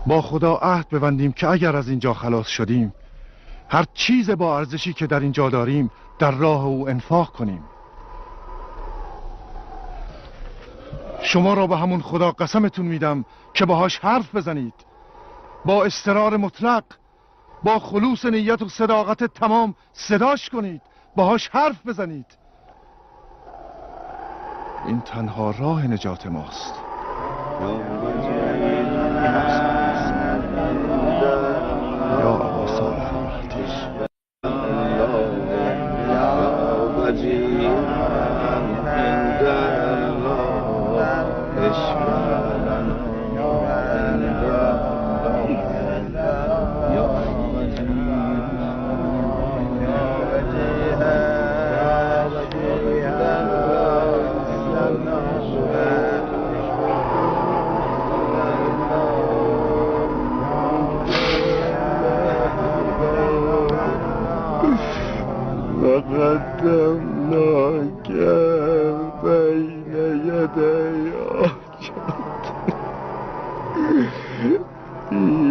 با خدا عهد ببندیم که اگر از اینجا خلاص شدیم هر چیز با ارزشی که در اینجا داریم در راه او انفاق کنیم. شما را به همون خدا قسمتون میدم که باهاش حرف بزنید، با اصرار مطلق، با خلوص نیت و صداقت تمام صداش کنید، باهاش حرف بزنید. این تنها راه نجات ماست. یا ابا صالح قدمناك بين يدي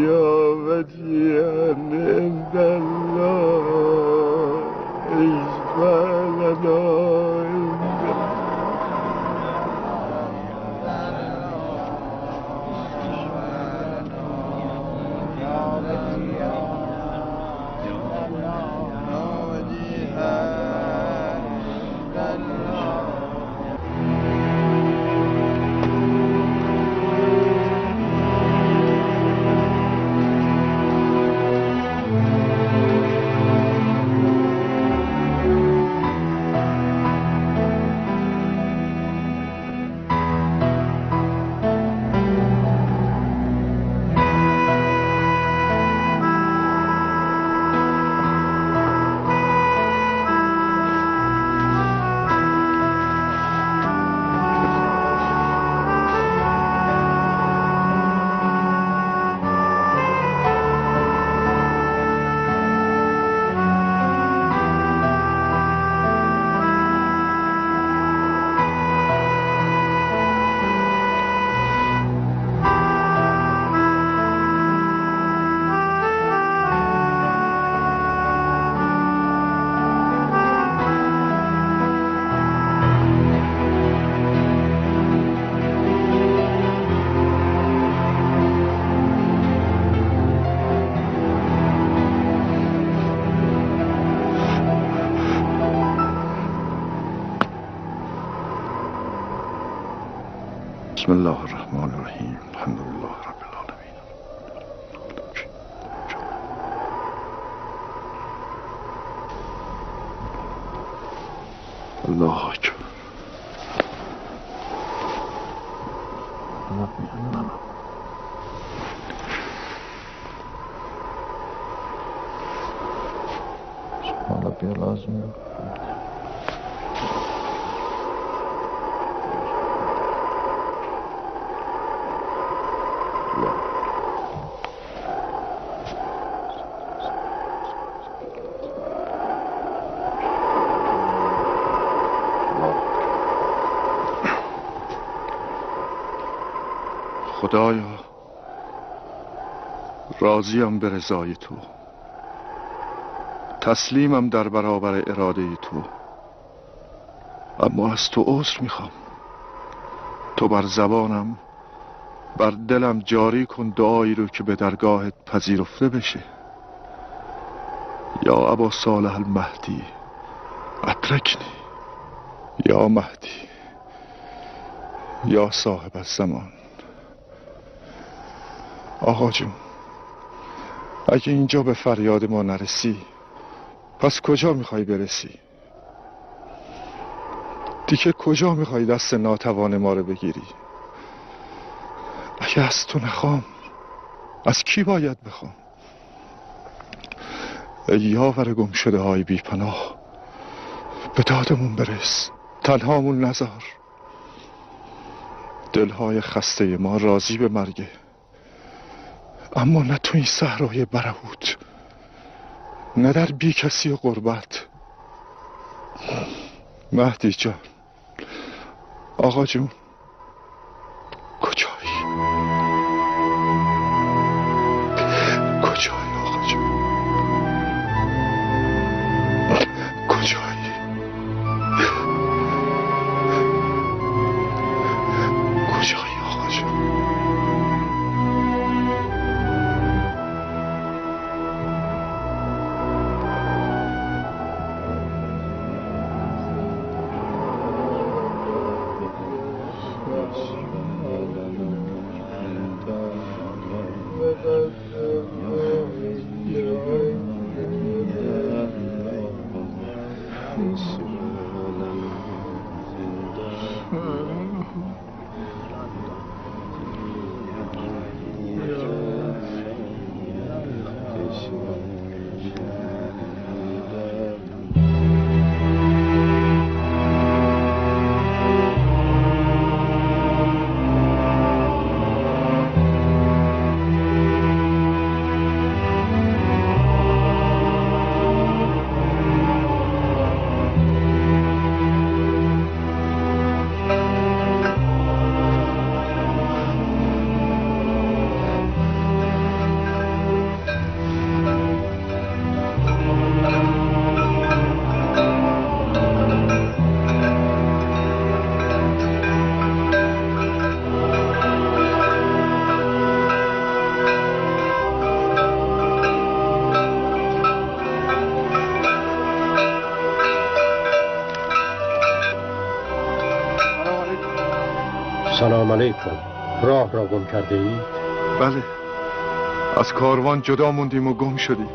يا وجيها عند الله اشفع لنا بسم الله الرحمن الرحیم الحمد لله رب العالمین. الله اکبر. سبحان ربی العظیم. خدایا راضیم به رضای تو، تسلیمم در برابر اراده تو، اما از تو عذر میخوام. تو بر زبانم بر دلم جاری کن دعایی رو که به درگاهت پذیرفته بشه. یا ابا صالح المهدی ادرکنی، یا مهدی، یا صاحب الزمان. آقا جون، اگه اینجا به فریاد ما نرسی پس کجا میخوای برسی؟ دیگه کجا میخوای دست ناتوان ما رو بگیری؟ اگه از تو نخوام از کی باید بخوام؟ ای یاور گم شده های بی پناه، به دادمون برس، تنهامون نذار. دلهای خسته ما راضی به مرگه، اما نه تو این صحرای برهوت، نه در بی کسی و غربت. مهدی جان، آقا جون، کجایی؟ سلام علیکم. راه را گم کرده ای؟ بله، از کاروان جدا موندیم و گم شدیم.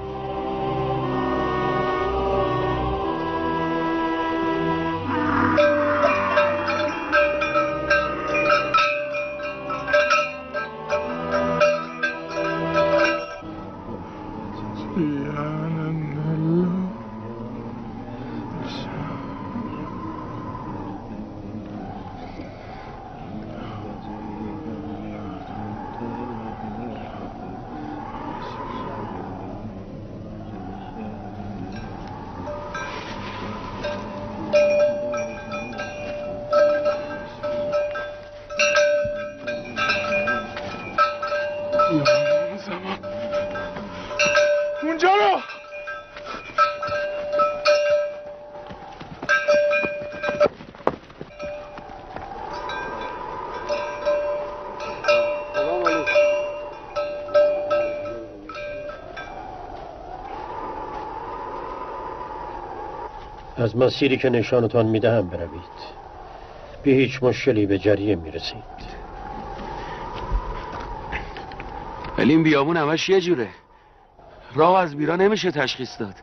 اونجا رو از مسیری که نشانتان میدهم بروید. به هیچ مشکلی به جریه میرسید. ولی این بیابون همش یه جوره. راه از بیرا نمیشه تشخیص داد.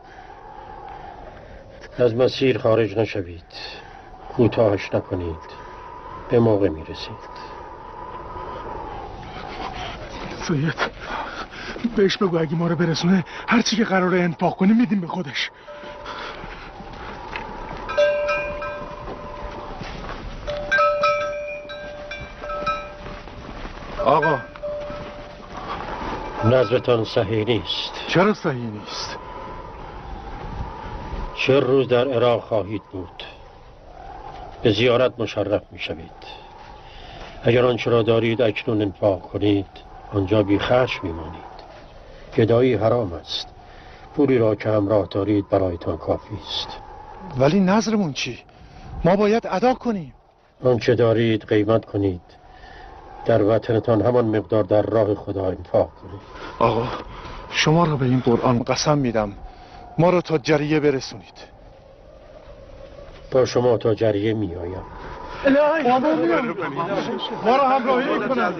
از مسیر خارج نشوید. کوتاهش نکنید. به موقع میرسید. سید بهش بگو اگه ما رو برسونه هرچی که قراره انفاق کنیم میدیم به خودش. آقا نظرتان صحیح نیست. چرا صحیح نیست؟ 40 روز در عراق خواهید بود. به زیارت مشرف می شوید. اگر آنچه را دارید اکنون انفاق کنید آنجا بی خرج می مانید. گدایی حرام است. پولی را که همراه دارید برایتان کافی است. ولی نظرمون چی؟ ما باید ادا کنیم. آنچه دارید قیمت کنید. در وطنتان همان مقدار در راه خدا انفاق کنید. آقا شما را به این قرآن قسم میدم ما را تا جریه برسونید. با شما تا جریه می آیم. ما را همراهی میکنن.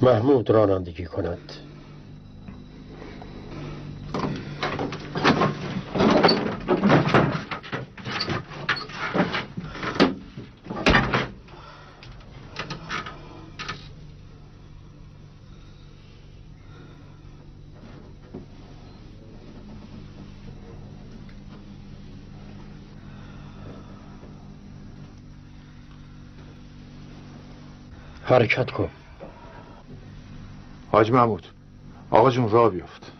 محمود رانندگی کند. حرکت کن. حاج محمود آقا جون راه بیفت.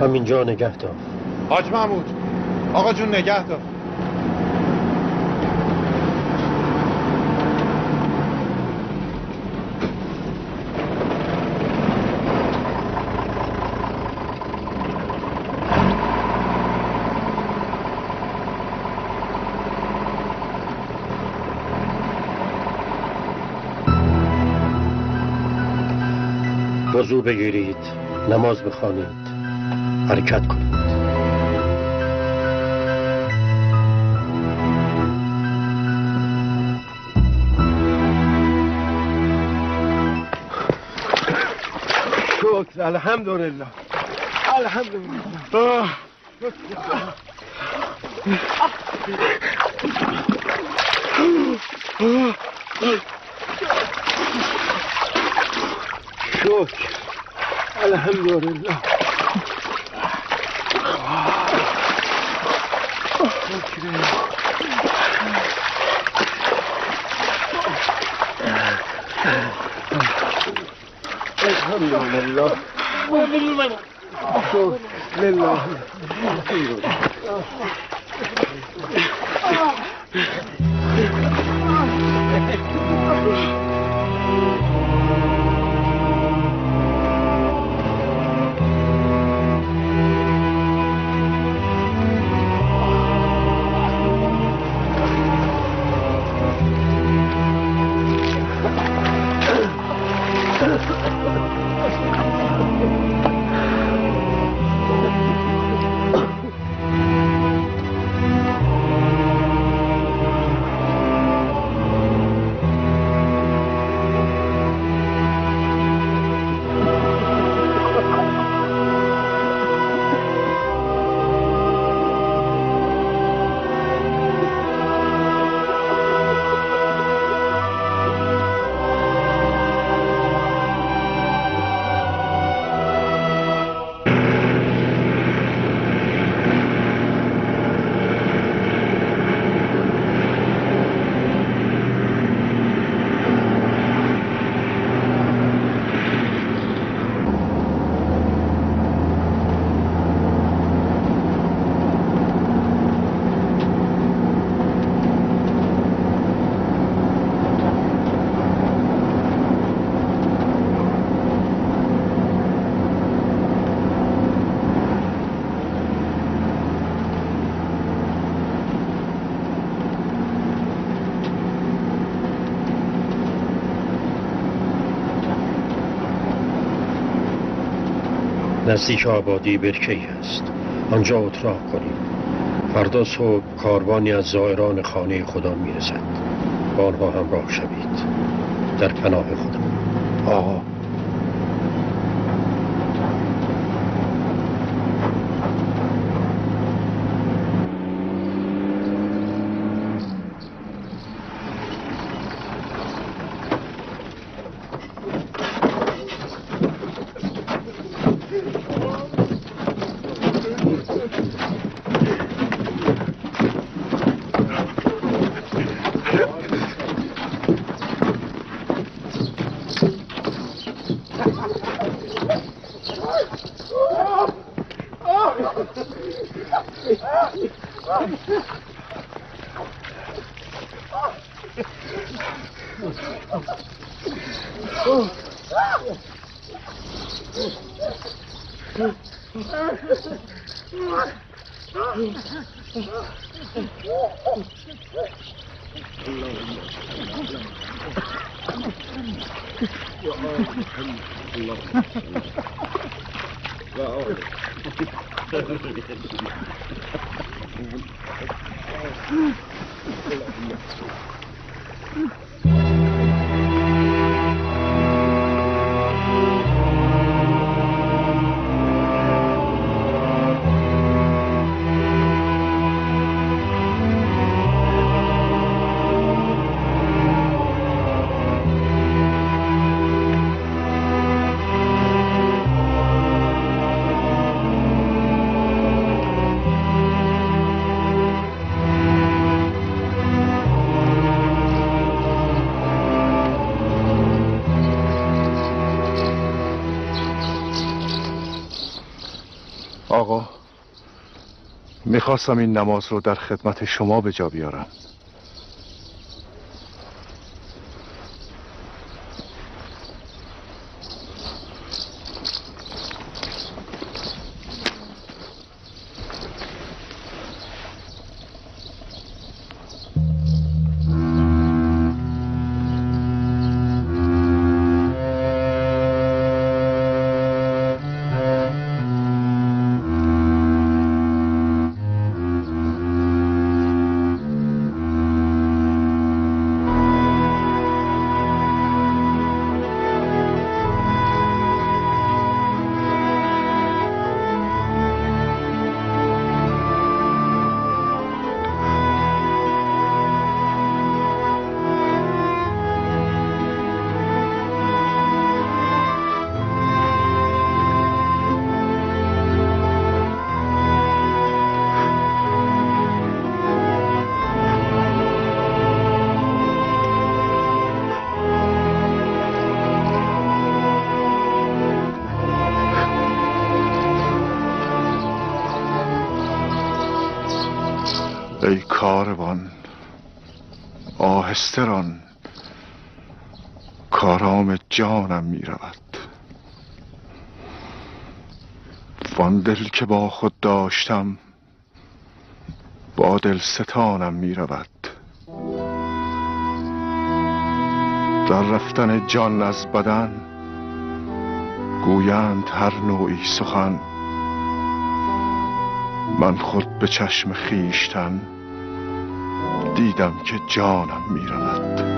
همینجا نگه دار. حاج محمود، آقا جون نگه دار. وضو بگیرید، نماز بخوانید، حرکت کنید. شکر، الحمدلله الحمدلله. شکر، الحمدلله. الحمدلله. شکر لله. نزدیک آبادی برکه‌ای است. آنجا اتراق کنید. فردا صبح کاروانی از زائران خانه خدا میرسد. با آنها همراه شوید. در پناه خدا. آقا آقا میخواستم این نماز رو در خدمت شما به جا بیارم. ای کاروان آهسته ران، کارام جانم می رود. وان دل که با خود داشتم، با دل ستانم می رود. در رفتن جان از بدن، گویند هر نوعی سخن. من خود به چشم خیشتن، دیدم که جانم می رود.